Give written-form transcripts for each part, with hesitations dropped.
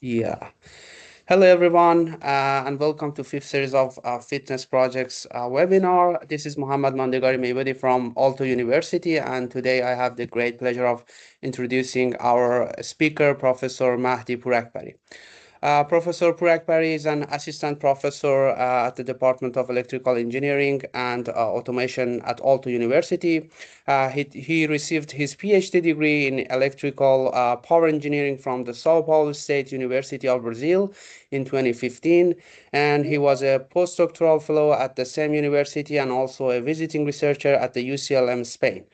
Yeah. Hello, everyone, and welcome to fifth series of Fitness Projects webinar. This is Muhammad Mandegari Meibadi from AALTO University, and today I have the great pleasure of introducing our speaker, Professor Mahdi Pourakbari. Professor Pourakbari is an assistant professor at the Department of Electrical Engineering and Automation at AALTO University. He received his PhD degree in electrical power engineering from the Sao Paulo State University of Brazil in 2015, and he was a postdoctoral fellow at the same university and also a visiting researcher at the UCLM Spain.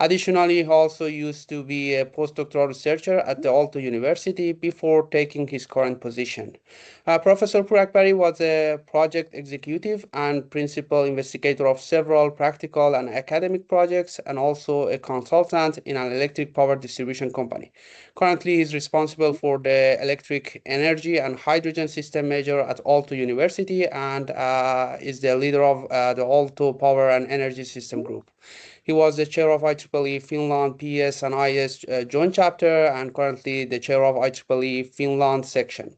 Additionally, he also used to be a postdoctoral researcher at the AALTO University before taking his current position. Professor Pourakbari was a project executive and principal investigator of several practical and academic projects, and also a consultant in an electric power distribution company. Currently, he is responsible for the electric energy and hydrogen system major at AALTO University and is the leader of the AALTO Power and Energy System Group. He was the chair of IEEE Finland PS and IS joint chapter and currently the chair of IEEE Finland section,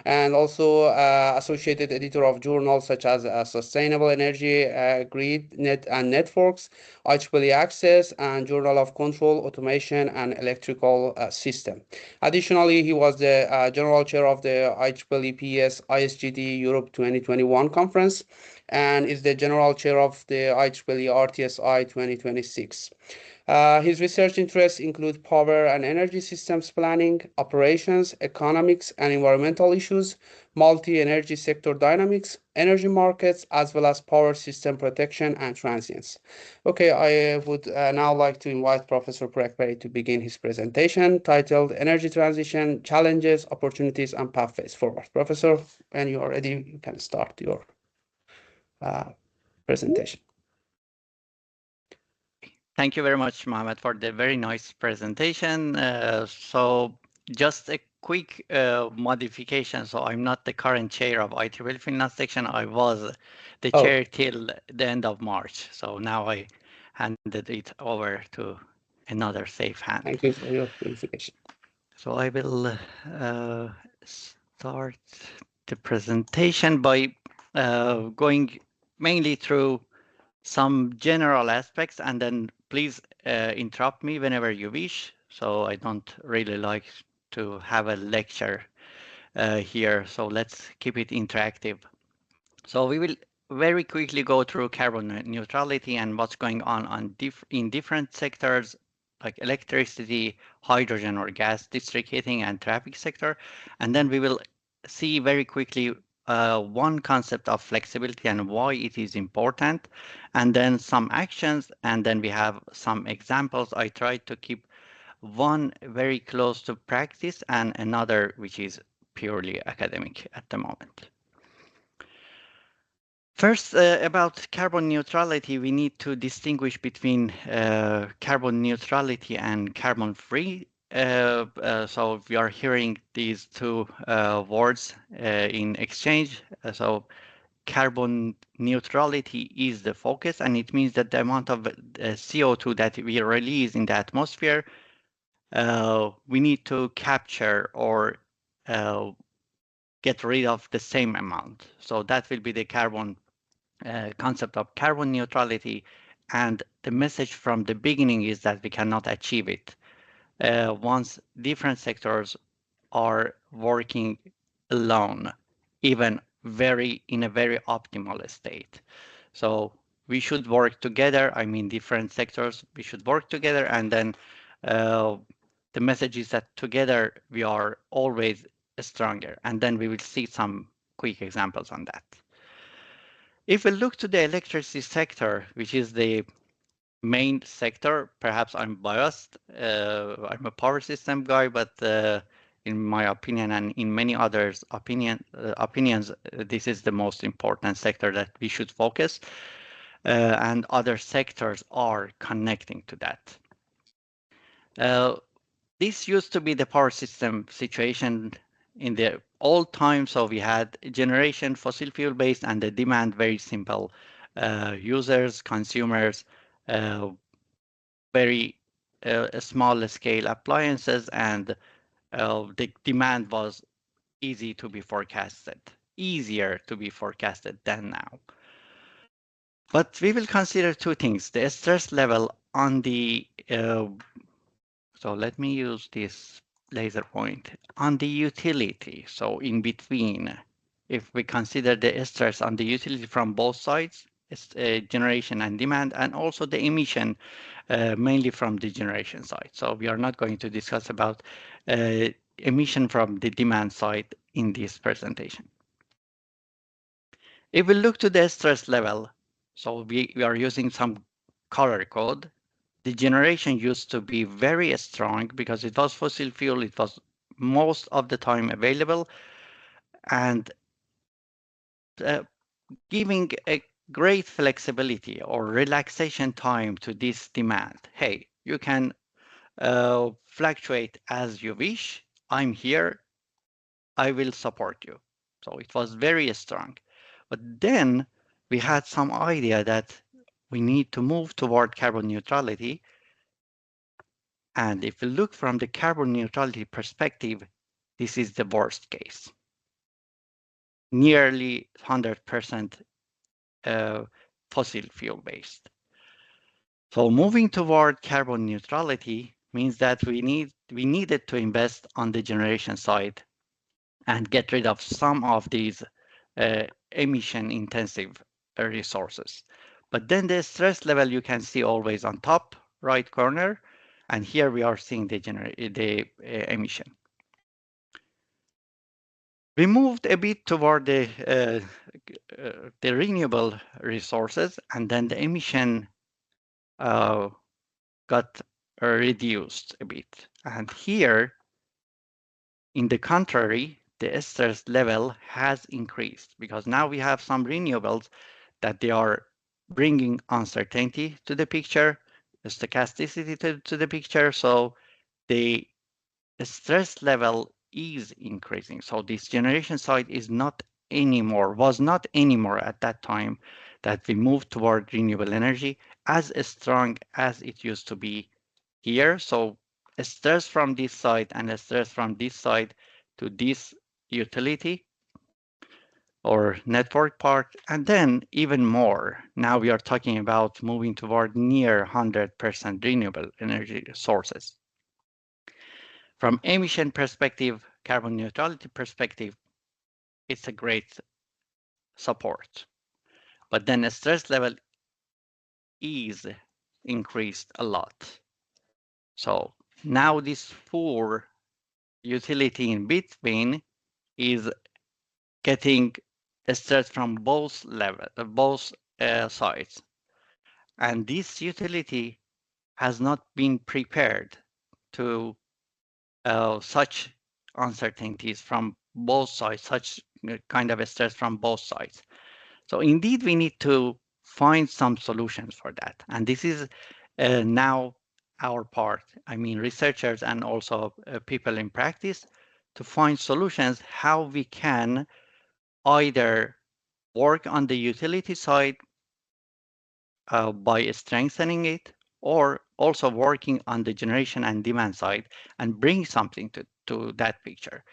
and also associated editor of journals such as Sustainable Energy, Grid, Net and Networks, IEEE Access, and Journal of Control, Automation, and Electrical System. Additionally, he was the general chair of the IEEE PS ISGD Europe 2021 conference and is the general chair of the IEEE RTSI 2026. His research interests include power and energy systems planning, operations, economics and environmental issues, multi-energy sector dynamics, energy markets, as well as power system protection and transience. Okay, I would now like to invite Professor Pourakbari to begin his presentation titled Energy Transition, Challenges, Opportunities, and Pathways Forward. Professor, when you are ready, you can start your presentation. Thank you very much, Mohammed, for the very nice presentation. So just a quick modification. So I'm not the current chair of IEEE Finland section. I was the Oh, chair till the end of March. So now I handed it over to another safe hand. thank you for your clarification. So I will start the presentation by going mainly through some general aspects, and then please interrupt me whenever you wish. So I don't really like to have a lecture here. So let's keep it interactive. So we will very quickly go through carbon neutrality and what's going on in different sectors like electricity, hydrogen or gas, district heating and traffic sector. And then we will see very quickly one concept of flexibility and why it is important, and then some actions, and then we have some examples. I tried to keep one very close to practice and another which is purely academic at the moment. First, about carbon neutrality, we need to distinguish between carbon neutrality and carbon free. So we are hearing these two words in exchange. So carbon neutrality is the focus, and it means that the amount of CO2 that we release in the atmosphere, we need to capture or get rid of the same amount. So that will be the carbon concept of carbon neutrality, and the message from the beginning is that we cannot achieve it once different sectors are working alone, even in a very optimal state. So we should work together. I mean, different sectors, we should work together, and then the message is that together we are always stronger, and then we will see some quick examples on that. If we look to the electricity sector, which is the main sector, perhaps I'm biased. I'm a power system guy, but in my opinion and in many others' opinions, this is the most important sector that we should focus, and other sectors are connecting to that. This used to be the power system situation in the old times. So we had generation fossil fuel based and the demand very simple. Users, consumers, very small scale appliances, and the demand was easy to be forecasted, easier to be forecasted than now. But we will consider two things, the stress level on the, so let me use this laser point, on the utility. So in between, if we consider the stress on the utility from both sides, it's, generation and demand, and also the emission, mainly from the generation side. So we are not going to discuss about emission from the demand side in this presentation. If we look to the stress level, so we are using some color code. The generation used to be very strong because it was fossil fuel, it was most of the time available, and uh, giving a great flexibility or relaxation time to this demand. Hey, you can fluctuate as you wish. I'm here. I will support you. So it was very strong. But then we had some idea that we need to move toward carbon neutrality. And if we look from the carbon neutrality perspective, this is the worst case. Nearly 100% fossil fuel based. So moving toward carbon neutrality means that we needed to invest on the generation side and get rid of some of these emission intensive resources. But then the stress level you can see always on top right corner, and here we are seeing the emission. We moved a bit toward the renewable resources, and then the emission uh, got reduced a bit. And here, in the contrary, the stress level has increased because now we have some renewables that they are bringing uncertainty to the picture, stochasticity to the picture. So the stress level is increasing. So this generation side is not anymore, was not anymore at that time that we moved toward renewable energy as strong as it used to be here. So a stress from this side and a stress from this side to this utility or network part, and then even more. Now we are talking about moving toward near 100% renewable energy sources. From emission perspective, carbon neutrality perspective, it's a great support. But then the stress level is increased a lot. So now this poor utility in between is getting stress from both sides. And this utility has not been prepared to such uncertainties from both sides, such kind of stress from both sides. So indeed, we need to find some solutions for that. And this is now our part, I mean, researchers and also people in practice to find solutions how we can either work on the utility side by strengthening it or also working on the generation and demand side and bring something to that picture.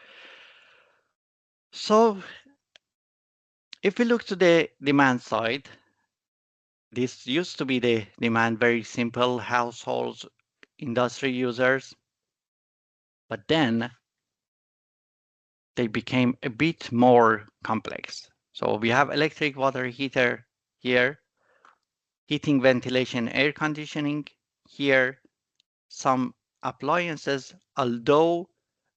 So if we look to the demand side, this used to be the demand, very simple households, industry users, but then they became a bit more complex. So we have electric water heater here, heating, ventilation, air conditioning here, some appliances, although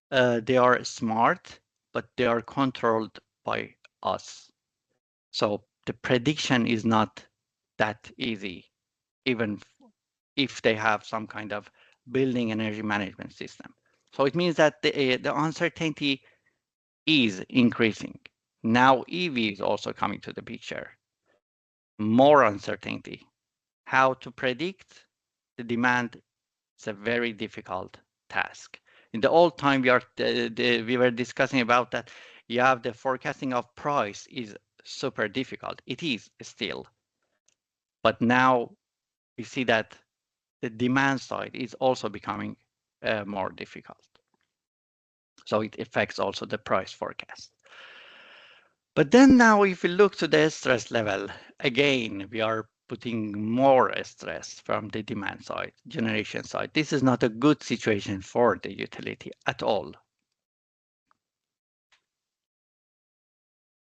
they are smart, but they are controlled by us. So the prediction is not that easy, even if they have some kind of building energy management system. So it means that the uncertainty is increasing. Now EV is also coming to the picture. More uncertainty. How to predict the demand is a very difficult task. In the old time, we were discussing about that. You have the forecasting of price is super difficult. It is still, but now we see that the demand side is also becoming more difficult. So it affects also the price forecast. But then now if we look to the stress level, again, we are putting more stress from the demand side, generation side. This is not a good situation for the utility at all.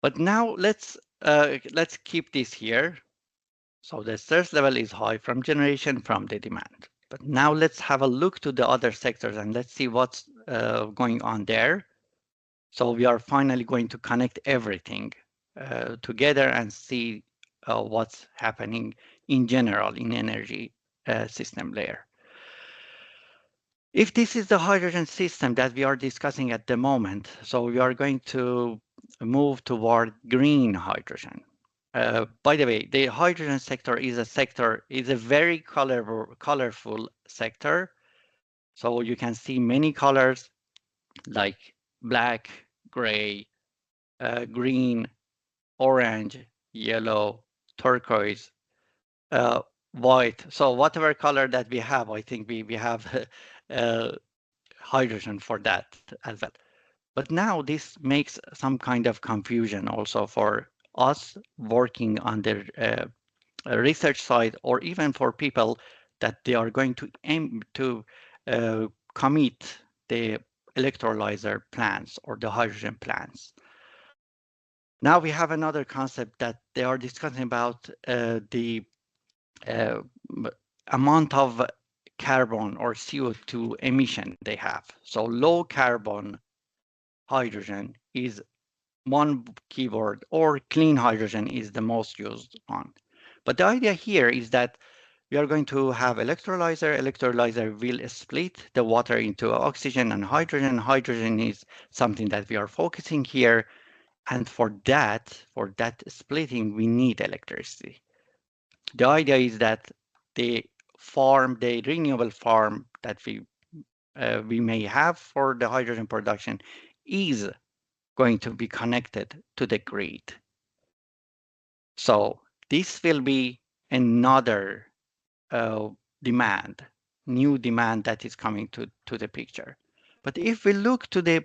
But now let's keep this here. So the stress level is high from generation from the demand. But now let's have a look to the other sectors and let's see what's going on there. So we are finally going to connect everything together and see what's happening in general in energy system layer. If this is the hydrogen system that we are discussing at the moment, so we are going to move toward green hydrogen. By the way, the hydrogen sector is a very colorful sector. So you can see many colors like black, gray, green, orange, yellow, turquoise, uh, white. So whatever color that we have, I think we have uh, hydrogen for that as well. But now this makes some kind of confusion also for us working on the research side, or even for people that they are going to aim to commit the electrolyzer plants or the hydrogen plants. Now we have another concept that they are discussing about the uh, amount of carbon or CO2 emission they have. So low carbon hydrogen is one keyword, or clean hydrogen is the most used one. But the idea here is that we are going to have electrolyzer. Electrolyzer will split the water into oxygen and hydrogen. Hydrogen is something that we are focusing here. And for that splitting, we need electricity. The idea is that the the renewable farm that we may have for the hydrogen production is going to be connected to the grid. So this will be another uh, demand, new demand that is coming to the picture. But if we look to the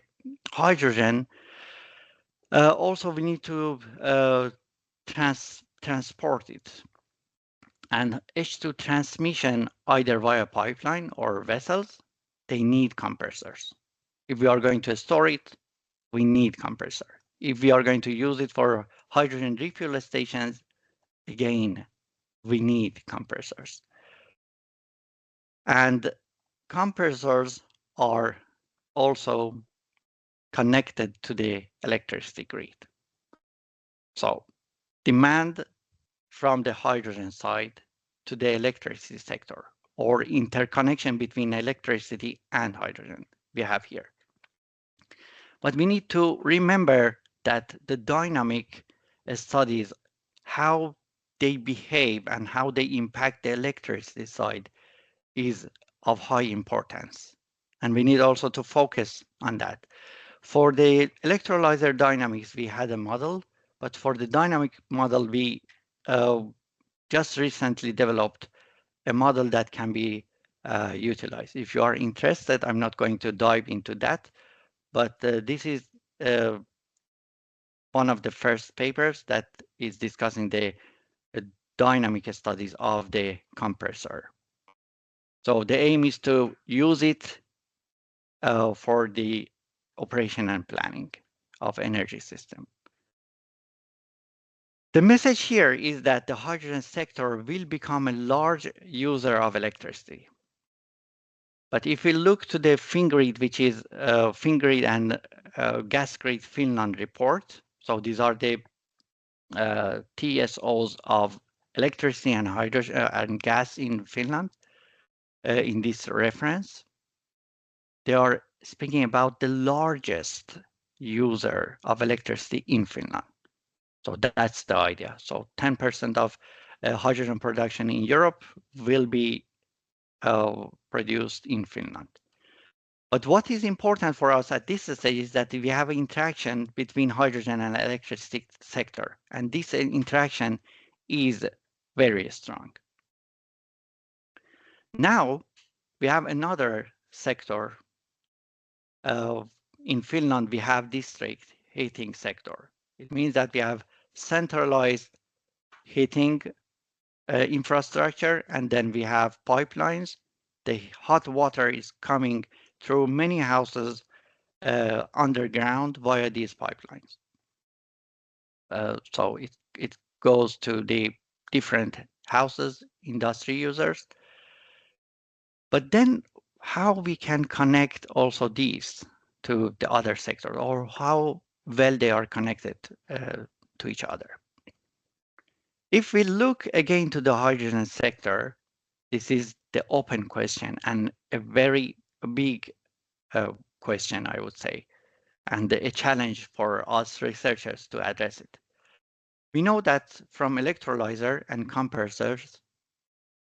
hydrogen, also we need to transport it. And H2 transmission, either via pipeline or vessels, they need compressors. If we are going to store it, we need compressor. If we are going to use it for hydrogen refuel stations, again, we need compressors. And compressors are also connected to the electricity grid. So demand from the hydrogen side to the electricity sector, or interconnection between electricity and hydrogen we have here. But we need to remember that the dynamic studies, how they behave and how they impact the electricity side, is of high importance. And we need also to focus on that. For the electrolyzer dynamics, we had a model, but for the dynamic model, we uh, just recently developed a model that can be utilized. If you are interested, I'm not going to dive into that, but this is uh, one of the first papers that is discussing the dynamic studies of the compressor. So the aim is to use it for the operation and planning of energy system. The message here is that the hydrogen sector will become a large user of electricity. But if we look to the Fingrid, which is Fingrid and Gasgrid Finland report, so these are the TSOs of electricity and hydrogen and gas in Finland. In this reference, they are speaking about the largest user of electricity in Finland. So that's the idea. So 10% of hydrogen production in Europe will be produced in Finland. But what is important for us at this stage is that we have an interaction between hydrogen and electricity sector, and this interaction is very strong. Now we have another sector in Finland, we have district heating sector. It means that we have centralized heating infrastructure, and then we have pipelines. The hot water is coming through many houses underground via these pipelines. So it goes to the different houses, industry users. But then how we can connect also these to the other sectors, or how well they are connected to each other. If we look again to the hydrogen sector, this is the open question and a very big question, I would say, and a challenge for us researchers to address it. We know that from electrolyzer and compressors,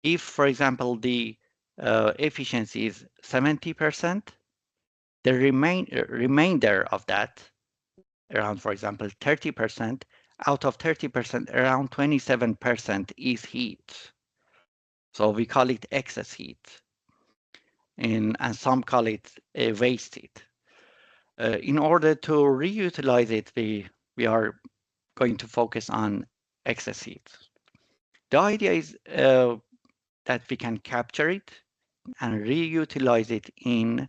if, for example, the efficiency is 70%, the remainder of that, around, for example, 30%, out of 30%, around 27% is heat. So we call it excess heat, and some call it waste heat. In order to reutilize it, we are going to focus on excess heat. The idea is that we can capture it and reutilize it in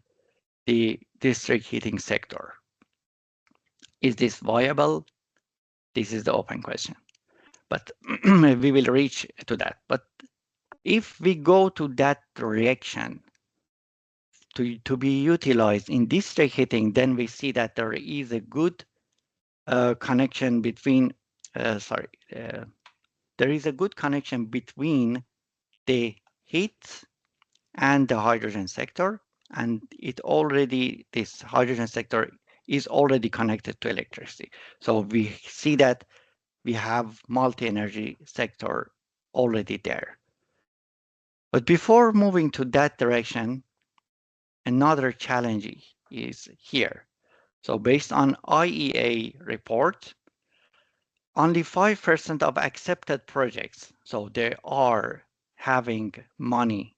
the district heating sector. Is this viable? This is the open question. But we will reach to that. But if we go to that direction to be utilized in district heating, then we see that there is a good connection between, there is a good connection between the heat and the hydrogen sector, and this hydrogen sector is already connected to electricity. So we see that we have multi-energy sector already there. But before moving to that direction, another challenge is here. So based on IEA report, only 5% of accepted projects, so they are having money,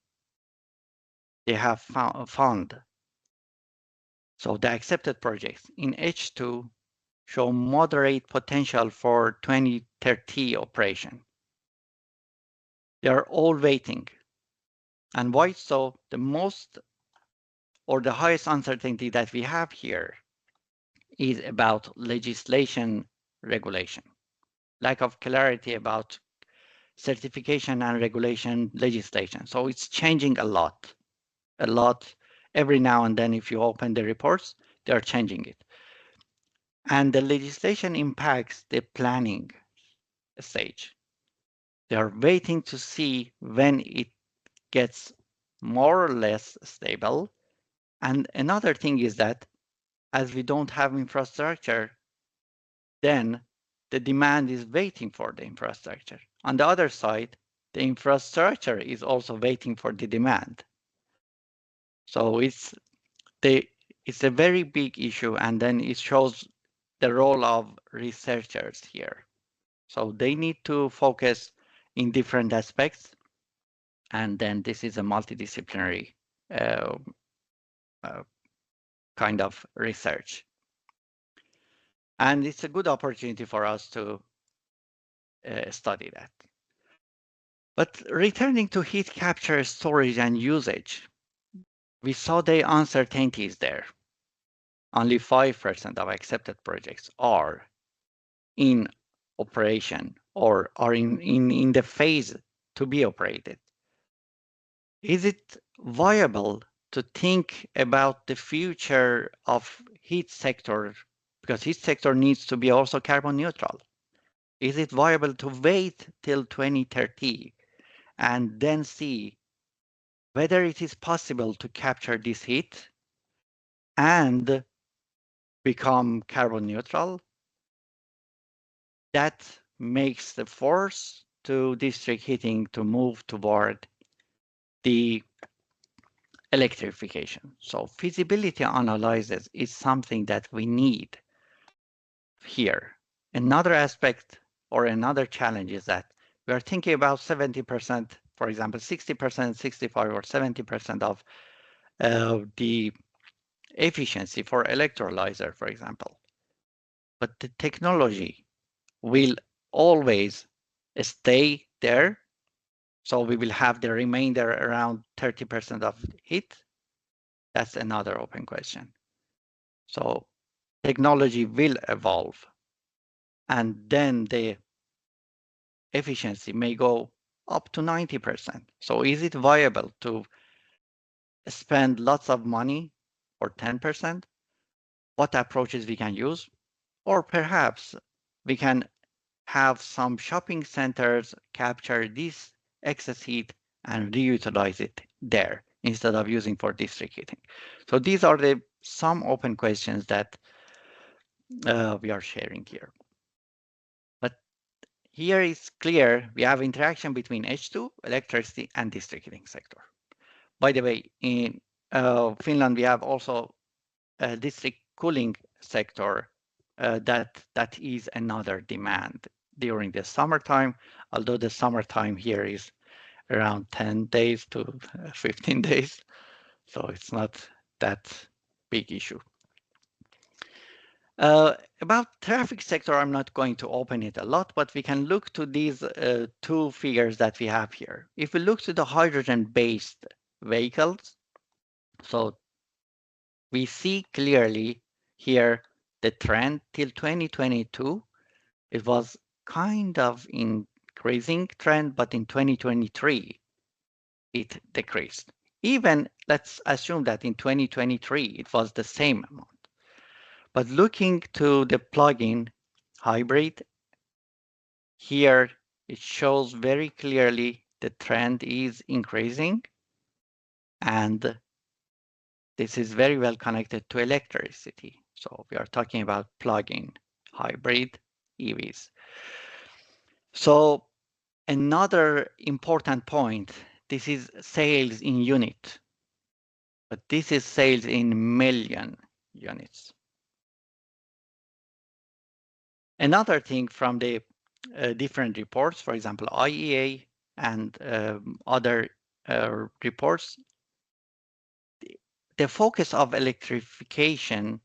they have fund. So the accepted projects in H2 show moderate potential for 2030 operation. They are all waiting. And why so? The most or the highest uncertainty that we have here is about legislation regulation. Lack of clarity about certification and regulation legislation. So it's changing a lot. Every now and then, if you open the reports, they are changing it. And the legislation impacts the planning stage. They are waiting to see when it gets more or less stable. And another thing is that as we don't have infrastructure, then the demand is waiting for the infrastructure. On the other side, the infrastructure is also waiting for the demand. So it's a very big issue, and then it shows the role of researchers here. So they need to focus in different aspects, and then this is a multidisciplinary uh, uh, kind of research. And it's a good opportunity for us to study that. But returning to heat capture, storage, and usage, we saw the uncertainties there. Only 5% of accepted projects are in operation or are in the phase to be operated. Is it viable to think about the future of heat sector, because heat sector needs to be also carbon neutral? Is it viable to wait till 2030 and then see whether it is possible to capture this heat and become carbon neutral? That makes the force to district heating to move toward the electrification. So feasibility analysis is something that we need here. Another aspect or another challenge is that we are thinking about 70%, for example, 60%, 65 or 70% of the efficiency for electrolyzer, for example. But the technology will always stay there. So we will have the remainder around 30% of heat. That's another open question. So technology will evolve, and then the efficiency may go up to 90%. So is it viable to spend lots of money for 10%? What approaches we can use? Or perhaps we can have some shopping centers capture this excess heat and reutilize it there instead of using for district heating. So these are the some open questions that we are sharing here. But here is clear we have interaction between H2, electricity, and district heating sector. By the way, in Finland, we have also a district cooling sector that is another demand during the summertime, although the summertime here is around 10 days to 15 days, so it's not that big issue. About traffic sector, I'm not going to open it a lot, but we can look to these two figures that we have here. If we look to the hydrogen-based vehicles, so we see clearly here the trend till 2022. It was kind of increasing trend, but in 2023, it decreased. Even let's assume that in 2023, it was the same amount. But looking to the plug-in hybrid, here it shows very clearly the trend is increasing, and this is very well connected to electricity. So we are talking about plug-in hybrid EVs. So another important point, this is sales in unit, but this is sales in million units. Another thing from the different reports, for example, IEA and other reports, the focus of electrification,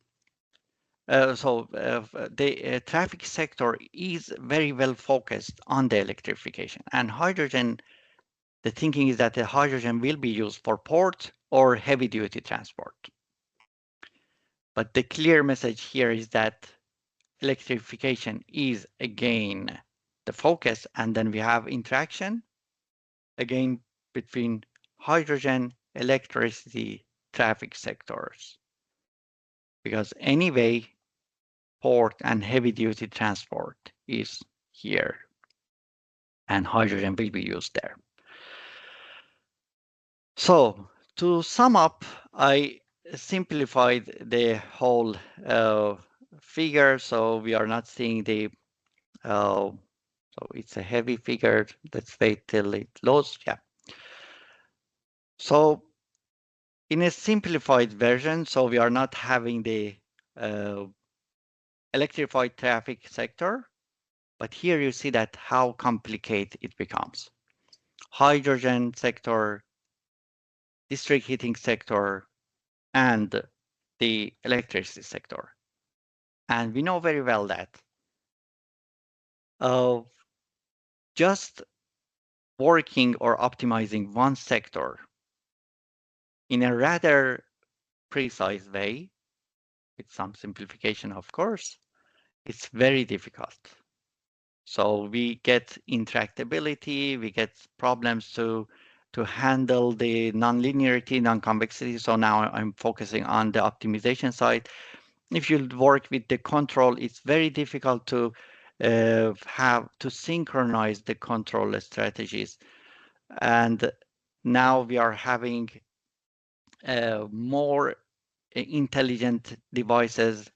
the traffic sector is very well focused on the electrification, and hydrogen, the thinking is that the hydrogen will be used for port or heavy duty transport. But the clear message here is that electrification is again the focus, and then we have interaction again between hydrogen, electricity, traffic sectors. Because anyway, port and heavy duty transport is here, and hydrogen will be used there. So to sum up, I simplified the whole figure, so we are not seeing the so it's a heavy figure. Let's wait till it loads. Yeah. So in a simplified version, so we are not having the electrified traffic sector, but here you see that how complicated it becomes. Hydrogen sector, district heating sector, and the electricity sector. And we know very well that just working or optimizing one sector in a rather precise way, with some simplification, of course, it's very difficult. So we get intractability, we get problems to handle the nonlinearity, non-convexity. So now I'm focusing on the optimization side. If you work with the control, it's very difficult to have to synchronize the control strategies. And now we are having more intelligent devices.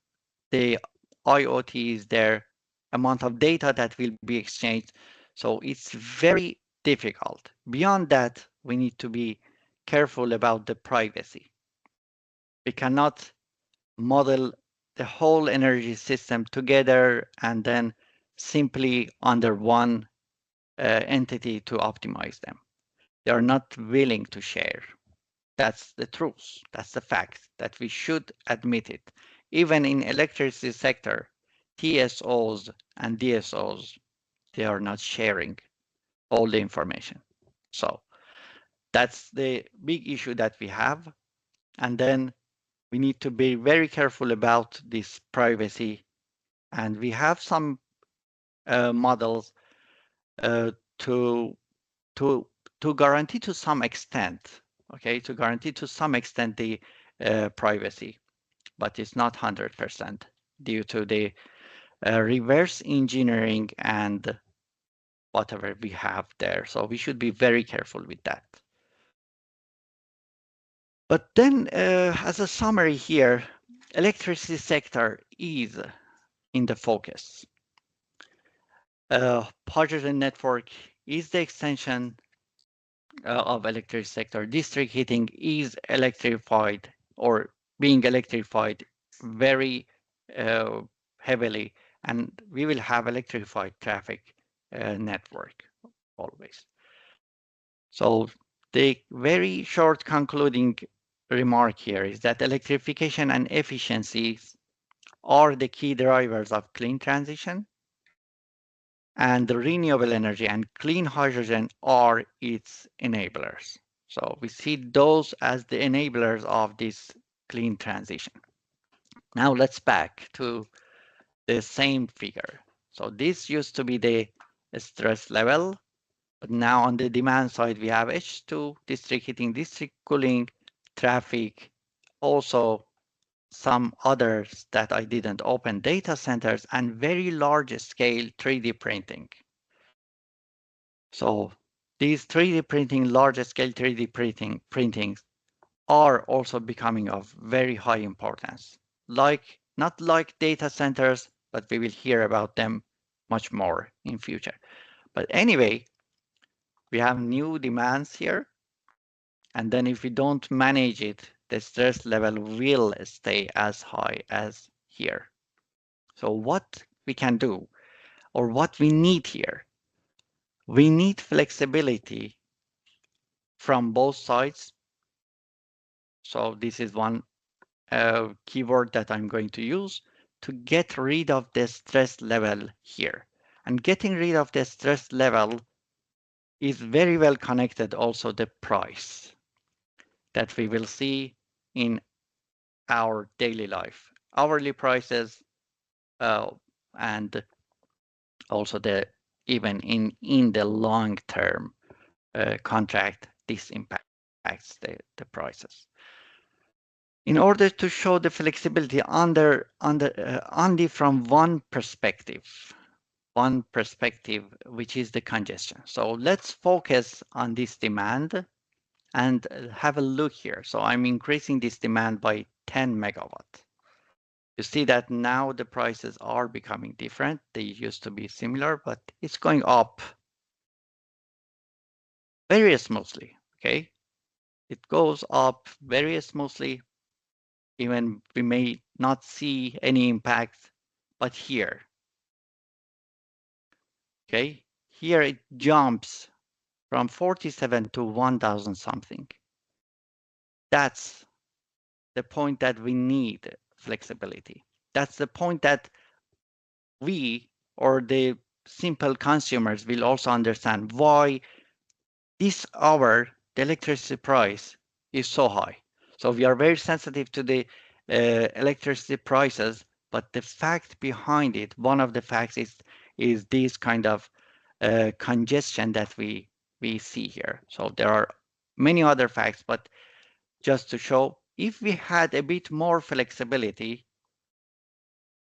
The IoT is there, amount of data that will be exchanged. So it's very difficult. Beyond that, we need to be careful about the privacy. We cannot model the whole energy system together and then simply under one entity to optimize them. They are not willing to share. That's the truth. That's the fact that we should admit it. Even in electricity sector, TSOs and DSOs, they are not sharing all the information. So that's the big issue that we have. And then we need to be very careful about this privacy. And we have some models uh, to to to guarantee to some extent, okay, to guarantee to some extent the privacy, but it's not 100% due to the reverse engineering and whatever we have there. So we should be very careful with that. But then, as a summary here, electricity sector is in the focus. Hydrogen network is the extension of electric sector. District heating is electrified or being electrified very uh, heavily, and we will have electrified traffic network always. So the very short concluding remark here is that electrification and efficiencies are the key drivers of clean transition, and the renewable energy and clean hydrogen are its enablers. So we see those as the enablers of this clean transition. Now let's back to the same figure. So this used to be the stress level, but now on the demand side, we have H2, district heating, district cooling, traffic, also some others that I didn't open, data centers, and very large scale 3D printing. So these 3D printing, large scale 3D printings are also becoming of very high importance. Like, not like data centers, but we will hear about them much more in future. But anyway, we have new demands here. And then if we don't manage it, the stress level will stay as high as here. So what we can do or what we need here, we need flexibility from both sides. So this is one keyword that I'm going to use to get rid of the stress level here. And getting rid of the stress level is very well connected also the price that we will see in our daily life. Hourly prices uh, and also the even in the long term contract, this impacts the prices. In order to show the flexibility only from one perspective, which is the congestion. So let's focus on this demand and have a look here. So I'm increasing this demand by 10 megawatt. You see that now the prices are becoming different. They used to be similar, but it's going up very smoothly, okay? It goes up very smoothly. Even we may not see any impact, but here, okay? Here it jumps from 47 to 1,000 something. That's the point that we need flexibility. That's the point that we or the simple consumers will also understand why this hour the electricity price is so high. So we are very sensitive to the electricity prices, but the fact behind it, one of the facts is this kind of congestion that we see here. So there are many other facts, but just to show, if we had a bit more flexibility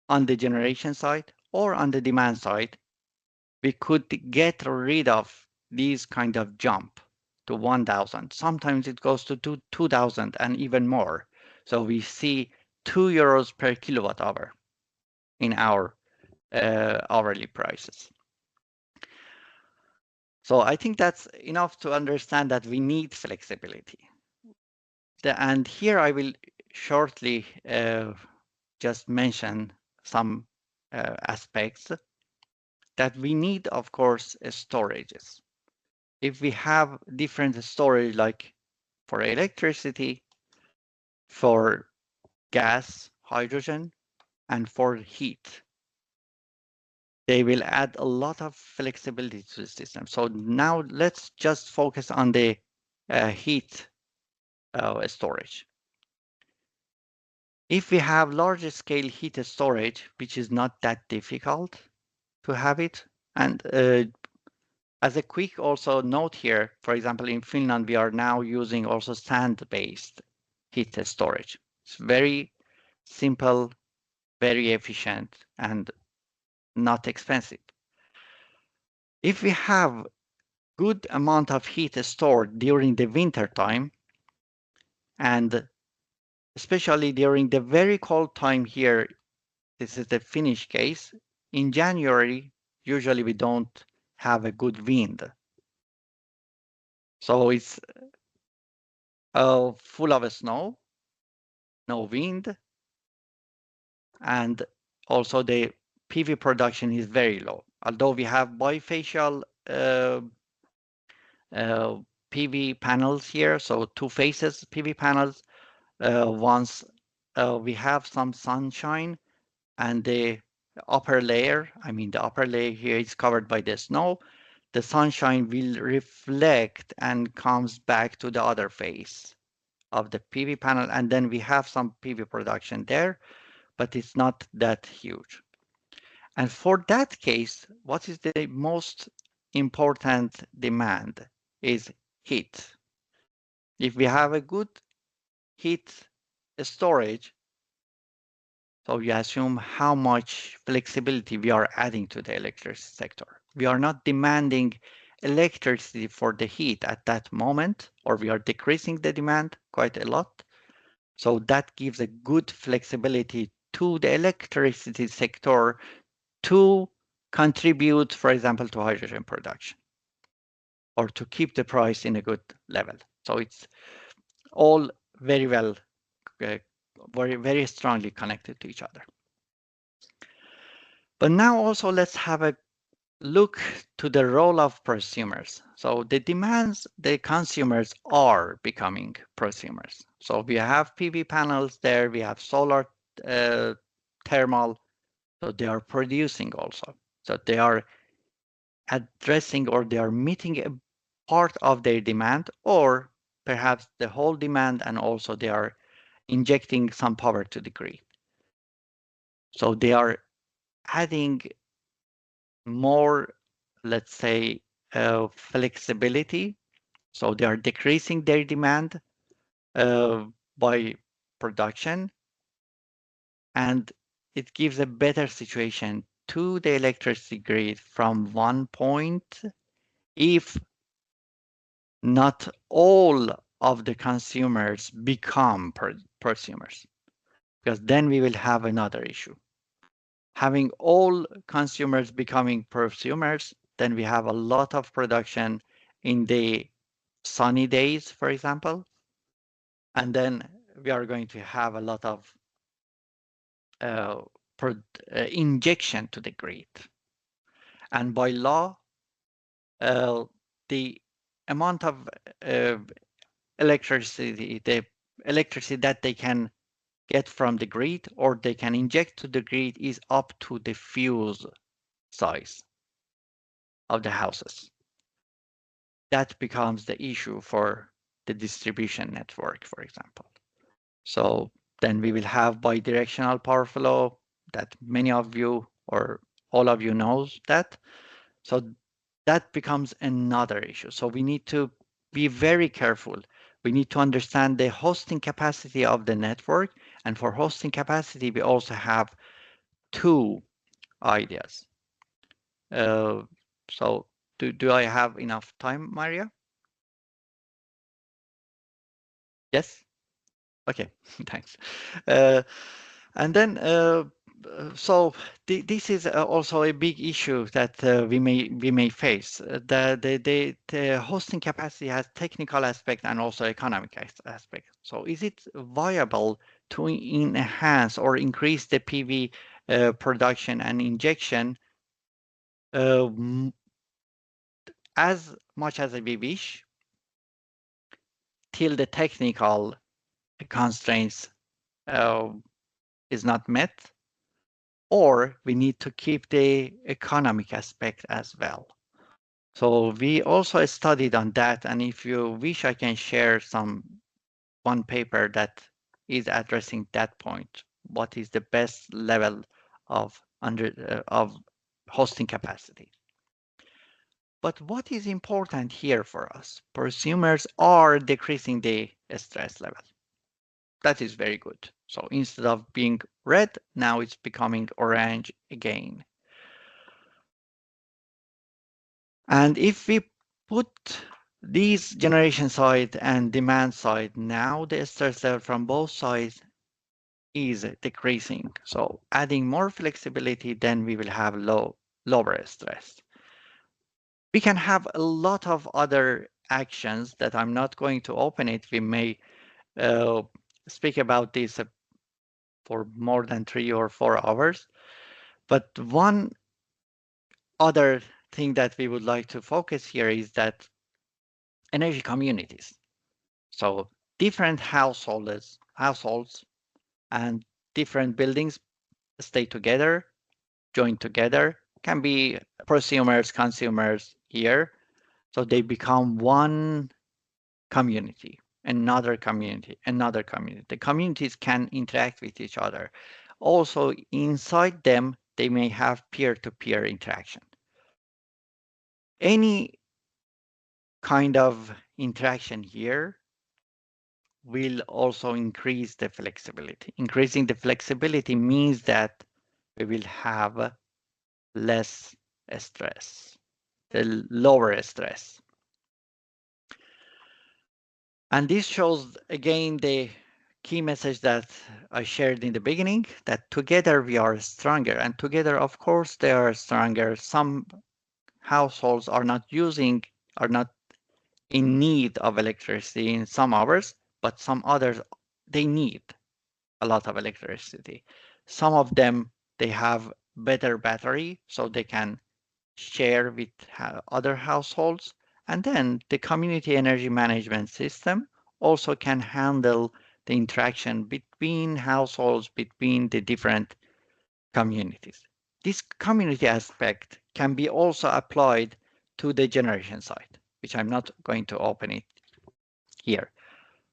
on the generation side or on the demand side, we could get rid of these kind of jump to 1,000. Sometimes it goes to 2,000 and even more. So we see 2 euros per kilowatt hour in our hourly prices. So I think that's enough to understand that we need flexibility. And here I will shortly just mention some aspects that we need, of course, storages. If we have different storage, like for electricity, for gas, hydrogen, and for heat. They will add a lot of flexibility to the system. So now let's just focus on the heat storage. If we have large scale heat storage, which is not that difficult to have it, and as a quick also note here, for example, in Finland, we are now using also sand-based heat storage. It's very simple, very efficient, and not expensive. If we have good amount of heat stored during the winter time, and especially during the very cold time here, this is the Finnish case, in January, usually we don't have a good wind. So it's full of snow, no wind, and also the PV production is very low. Although we have bifacial uh, PV panels here, so two phases PV panels. Once we have some sunshine and the upper layer, I mean the upper layer here is covered by the snow, the sunshine will reflect and comes back to the other face of the PV panel, and then we have some PV production there, but it's not that huge. And for that case, what is the most important demand is heat. If we have a good heat storage, so you assume how much flexibility we are adding to the electricity sector. We are not demanding electricity for the heat at that moment, or we are decreasing the demand quite a lot. So that gives a good flexibility to the electricity sector to contribute, for example, to hydrogen production or to keep the price in a good level. So it's all very well, uh, very strongly connected to each other. But now also let's have a look to the role of prosumers. So the demands, the consumers are becoming prosumers. So we have PV panels there, we have solar uh, thermal, so they are producing also. So they are addressing or they are meeting a part of their demand or perhaps the whole demand, and also they are injecting some power to the grid. So they are adding more, let's say, flexibility. So they are decreasing their demand uh, by production, and it gives a better situation to the electricity grid from one point if not all of the consumers become prosumers, because then we will have another issue. Having all consumers becoming prosumers, then we have a lot of production in the sunny days, for example, and then we are going to have a lot of uh, injection to the grid. And by law, uh, the amount of uh, electricity, the electricity that they can get from the grid or they can inject to the grid is up to the fuse size of the houses. That becomes the issue for the distribution network, for example. So then we will have bidirectional power flow that many of you or all of you knows that. So that becomes another issue. So we need to be very careful. We need to understand the hosting capacity of the network. And for hosting capacity, we also have two ideas. Uh, so do I have enough time, Maria? Yes? Okay, thanks. Uh, and then, so this is also a big issue that we may face. The hosting capacity has technical aspect and also economic aspect. So is it viable to enhance or increase the PV production and injection uh, as much as we wish, till the technical constraints uh, is not met, or we need to keep the economic aspect as well. So we also studied on that, and if you wish, I can share one paper that is addressing that point. What is the best level of hosting capacity? But what is important here for us? Prosumers are decreasing the stress level. That is very good. So instead of being red, now it's becoming orange again. And if we put these generation side and demand side, now the stress level from both sides is decreasing. So adding more flexibility, then we will have lower stress. We can have a lot of other actions that I'm not going to open it. We may uh, speak about this for more than 3 or 4 hours. But one other thing that we would like to focus here is that energy communities. So different households and different buildings stay together, join together, can be prosumers, consumers here. So they become one community, another community, another community. The communities can interact with each other. Also, inside them, they may have peer-to-peer interaction. Any kind of interaction here will also increase the flexibility. Increasing the flexibility means that we will have less stress, the lower stress. And this shows again the key message that I shared in the beginning, that together we are stronger. And together, of course, they are stronger. Some households are not in need of electricity in some hours, but some others, they need a lot of electricity. Some of them, they have better battery, so they can share with other households. And then the community energy management system also can handle the interaction between households, between the different communities. This community aspect can be also applied to the generation side, which I'm not going to open it here.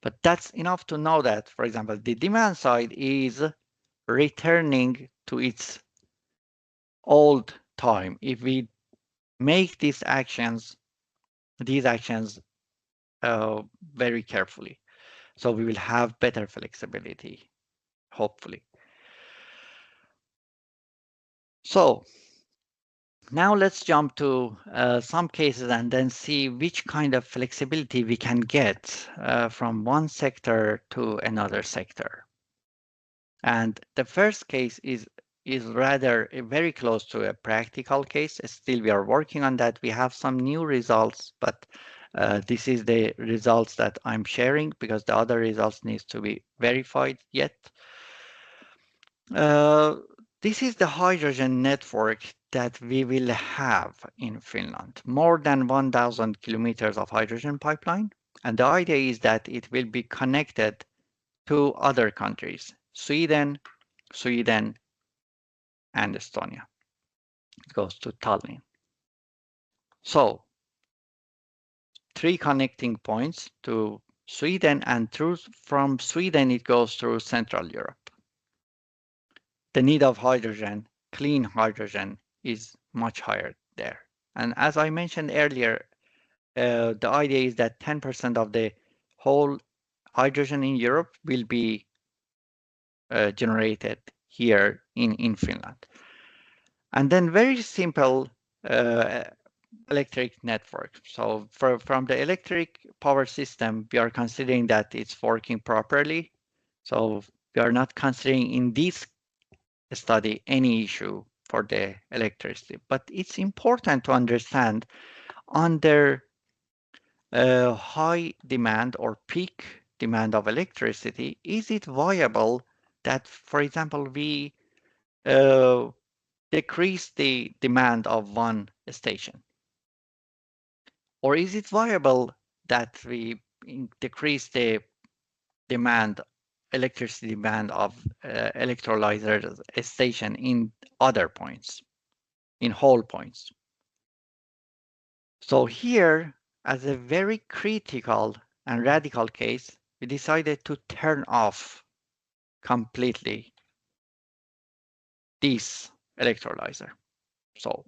But that's enough to know that, for example, the demand side is returning to its old time. If we make these actions very carefully, so we will have better flexibility, hopefully. So now let's jump to some cases and then see which kind of flexibility we can get from one sector to another sector. And the first case is rather very close to a practical case. Still, we are working on that. We have some new results, but this is the results that I'm sharing because the other results needs to be verified yet. Uh, this is the hydrogen network that we will have in Finland. More than 1,000 kilometers of hydrogen pipeline. And the idea is that it will be connected to other countries, Sweden, and Estonia. It goes to Tallinn. So 3 connecting points to Sweden, and from Sweden it goes through Central Europe. The need of hydrogen, clean hydrogen, is much higher there. And as I mentioned earlier, the idea is that 10% of the whole hydrogen in Europe will be generated here in Finland. And then very simple uh, electric network. So from the electric power system, we are considering that it's working properly. So we are not considering in this study any issue for the electricity. But it's important to understand under high demand or peak demand of electricity, is it viable that, for example, we uh, decrease the demand of one station? Or is it viable that we decrease the demand, electricity demand of electrolyzer station in other points, in whole points. So here, as a very critical and radical case, we decided to turn off completely this electrolyzer. So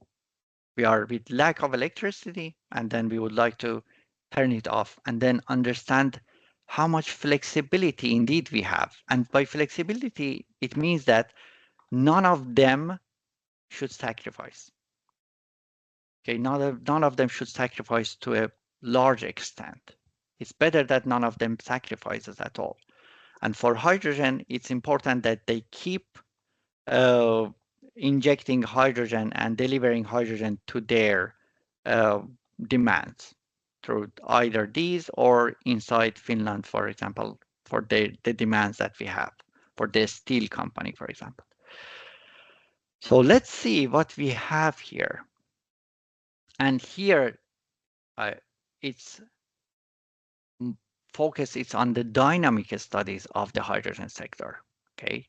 we are with lack of electricity, and then we would like to turn it off and then understand how much flexibility indeed we have. And by flexibility, it means that none of them should sacrifice. Okay, none of them should sacrifice to a large extent. It's better that none of them sacrifices at all. And for hydrogen, it's important that they keep uh, injecting hydrogen and delivering hydrogen to their uh, demands through either these or inside Finland, for example, for the demands that we have for the steel company, for example. So let's see what we have here. And here uh, its focus is on the dynamic studies of the hydrogen sector. Okay,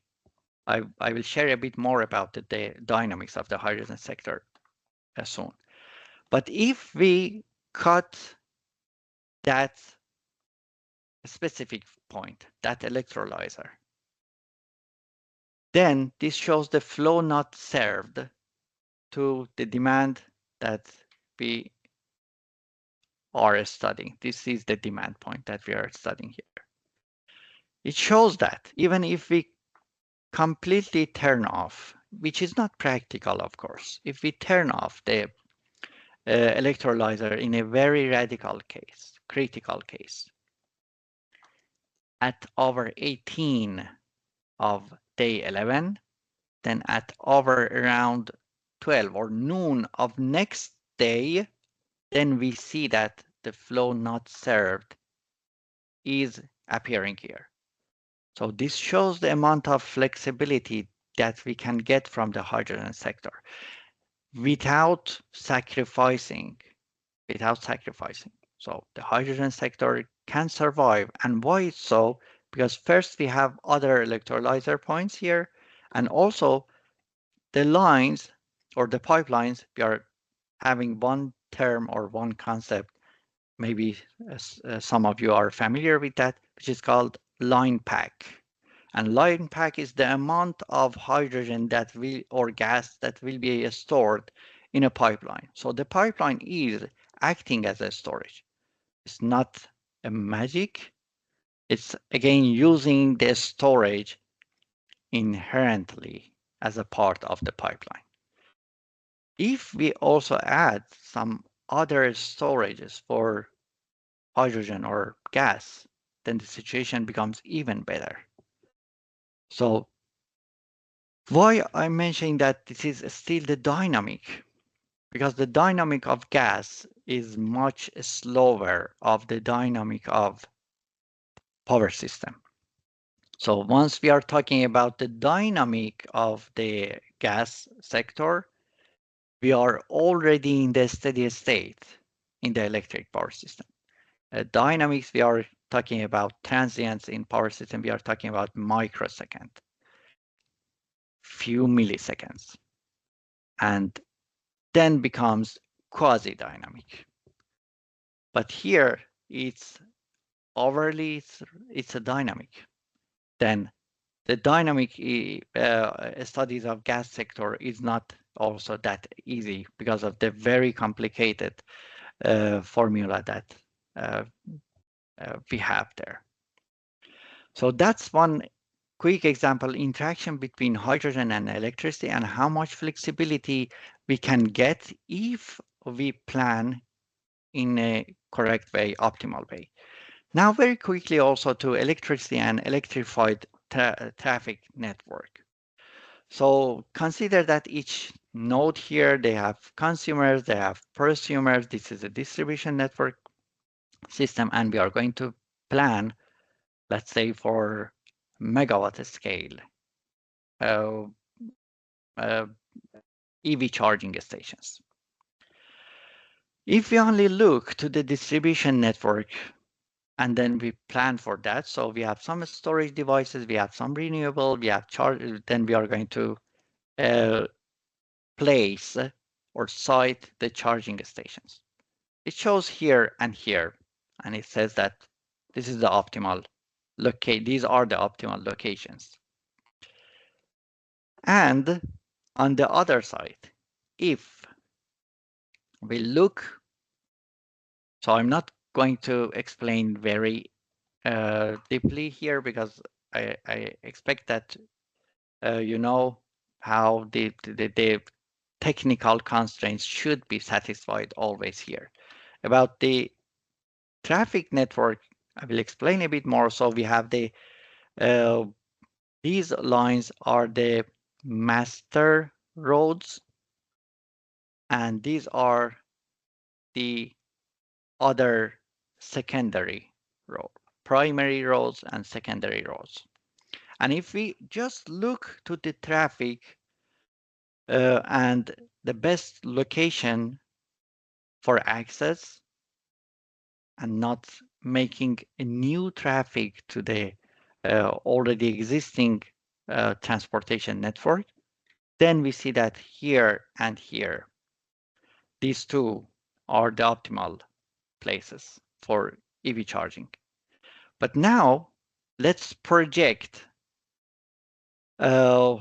I will share a bit more about the dynamics of the hydrogen sector soon. But if we cut that specific point, that electrolyzer, then this shows the flow not served to the demand that we are studying. This is the demand point that we are studying here. It shows that even if we completely turn off, which is not practical, of course, if we turn off the electrolyzer in a very radical case, critical case, at hour 18 of day 11, then at hour around 12 or noon of next day, then we see that the flow not served is appearing here. So this shows the amount of flexibility that we can get from the hydrogen sector without sacrificing, without sacrificing. So the hydrogen sector can survive. And why so? Because first we have other electrolyzer points here, and also the lines or the pipelines, we are having one term or one concept. Maybe some of you are familiar with that, which is called line pack. And line pack is the amount of hydrogen that will or gas that will be stored in a pipeline. So the pipeline is acting as a storage. It's not a magic. It's again using the storage inherently as a part of the pipeline. If we also add some other storages for hydrogen or gas, then the situation becomes even better. So why I'm mentioning that this is still the dynamic? Because the dynamic of gas is much slower of the dynamic of power system. So once we are talking about the dynamic of the gas sector, we are already in the steady state in the electric power system. Dynamics, we are talking about transients in power system, we are talking about microsecond, few milliseconds, and then becomes quasi-dynamic. But here it's overly, it's a dynamic. Then the dynamic studies of gas sector is not also that easy because of the very complicated formula that uh, we have there. So that's one quick example, interaction between hydrogen and electricity and how much flexibility we can get if we plan in a correct way, optimal way. Now, very quickly also to electricity and electrified traffic network. So consider that each node here, they have consumers, they have prosumers. This is a distribution network system, and we are going to plan, let's say, for megawatt scale uh, uh, EV charging stations. If we only look to the distribution network, and then we plan for that. So we have some storage devices, we have some renewable, we have charge, then we are going to uh, place or site the charging stations. It shows here and here, and it says that this is the optimal locate. These are the optimal locations. And on the other side, if we look, so I'm not going to explain very deeply here because I expect that you know how the technical constraints should be satisfied always here. About the traffic network, I will explain a bit more. So we have uh, these lines are the master roads, and these are the other secondary road, primary roads and secondary roads. And if we just look to the traffic and the best location for access and not making a new traffic to the already existing transportation network, then we see that here and here, these two are the optimal places for EV charging. But now let's project uh,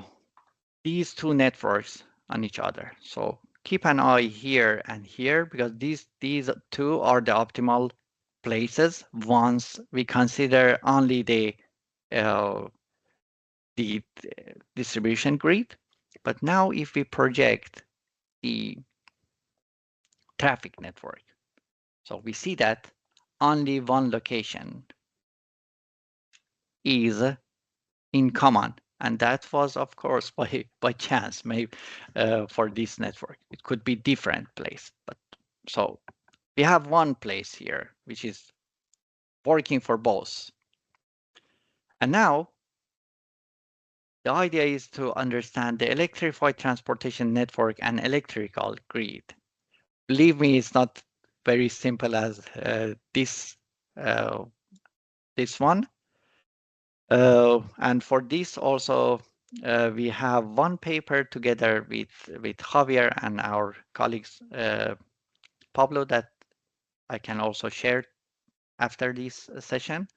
these two networks on each other. So keep an eye here and here because these two are the optimal places once we consider only uh, the distribution grid. But now if we project the traffic network, so we see that only one location is in common. And that was, of course, by chance, maybe for this network. It could be different place. But so we have one place here, which is working for both. And now the idea is to understand the electrified transportation network and electrical grid. Believe me, it's not very simple as uh, this one. And for this also, we have one paper together with Javier and our colleagues, Pablo, that I can also share after this session.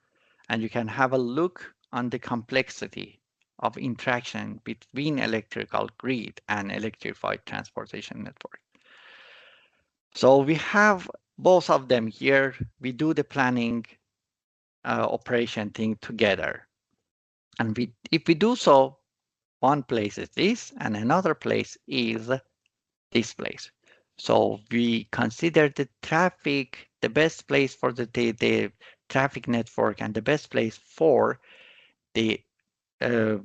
And you can have a look on the complexity of interaction between electrical grid and electrified transportation network. So we have both of them here. We do the planning operation thing together. And if we do so, one place is this and another place is this place. So we consider the traffic, the best place for the traffic network and the best place for the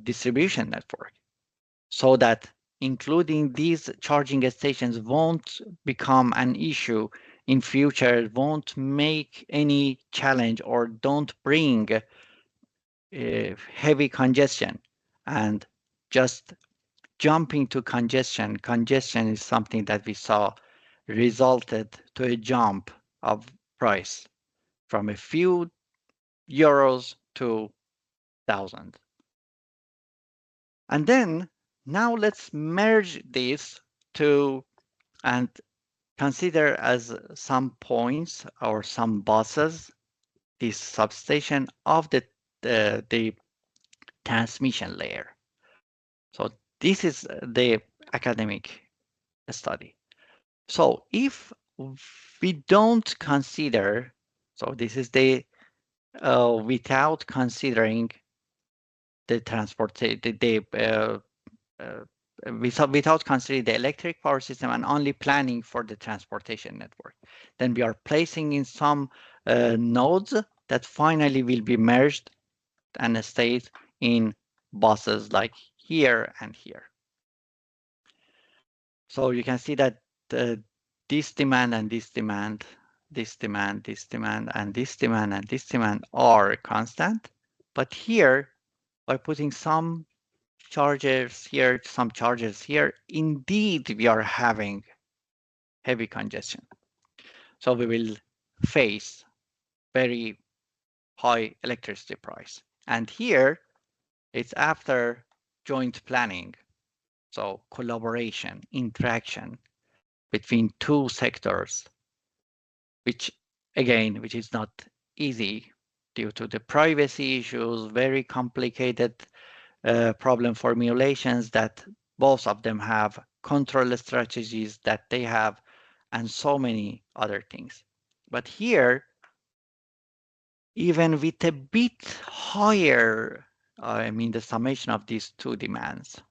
distribution network so that including these charging stations won't become an issue in future, won't make any challenge or don't bring heavy congestion and just jumping to congestion. Congestion is something that we saw resulted to a jump of price from a few euros to thousands. And then now let's merge this to and consider as some points or some buses this substation of the transmission layer. So this is the academic study. So if we don't consider, so this is the without considering the transport, uh, without considering the electric power system and only planning for the transportation network, then we are placing in some nodes that finally will be merged and stayed in buses like here and here. So you can see that this demand and this demand, this demand, this demand, and this demand and this demand are constant. But here, by putting some chargers here, some chargers here, indeed we are having heavy congestion. So we will face very high electricity price. And here it's after joint planning, so collaboration, interaction between two sectors, which again, which is not easy due to the privacy issues, very complicated problem formulations that both of them have, control strategies that they have, and so many other things. But here, even with a bit higher, I mean, the summation of these two demands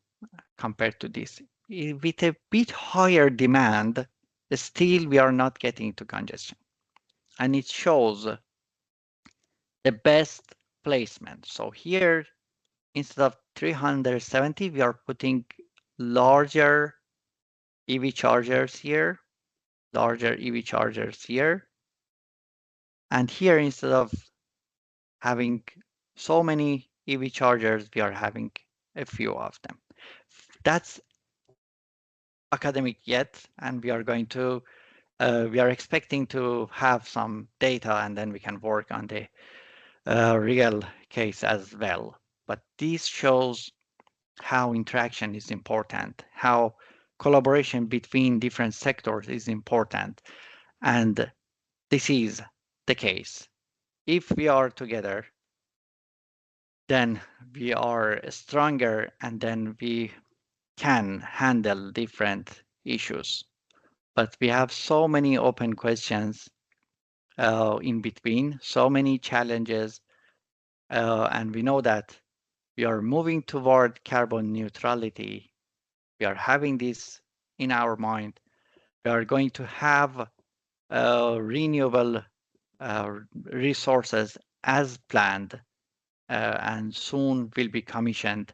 compared to this, with a bit higher demand, still we are not getting to congestion. And it shows the best placement. So here, instead of 370, we are putting larger EV chargers here, larger EV chargers here. And here, instead of having so many EV chargers, we are having a few of them. That's academic yet, and we are expecting to have some data, and then we can work on the real case as well. But this shows how interaction is important, how collaboration between different sectors is important. And this is the case. If we are together, then we are stronger and then we can handle different issues. But we have so many open questions in between, so many challenges, and we know that we are moving toward carbon neutrality. We are having this in our mind. We are going to have renewable resources as planned and soon will be commissioned.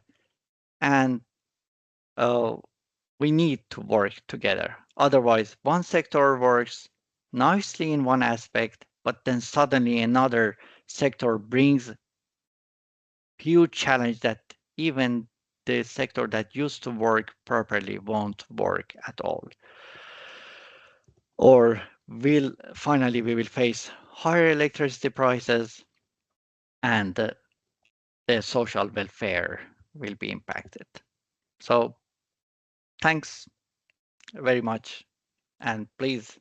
And uh, we need to work together. Otherwise, one sector works nicely in one aspect, but then suddenly another sector brings huge challenge that even the sector that used to work properly won't work at all. Or will finally we will face higher electricity prices and the social welfare will be impacted. So thanks very much, and please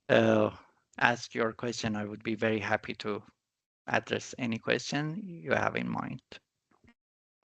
uh, ask your question. I would be very happy to address any question you have in mind.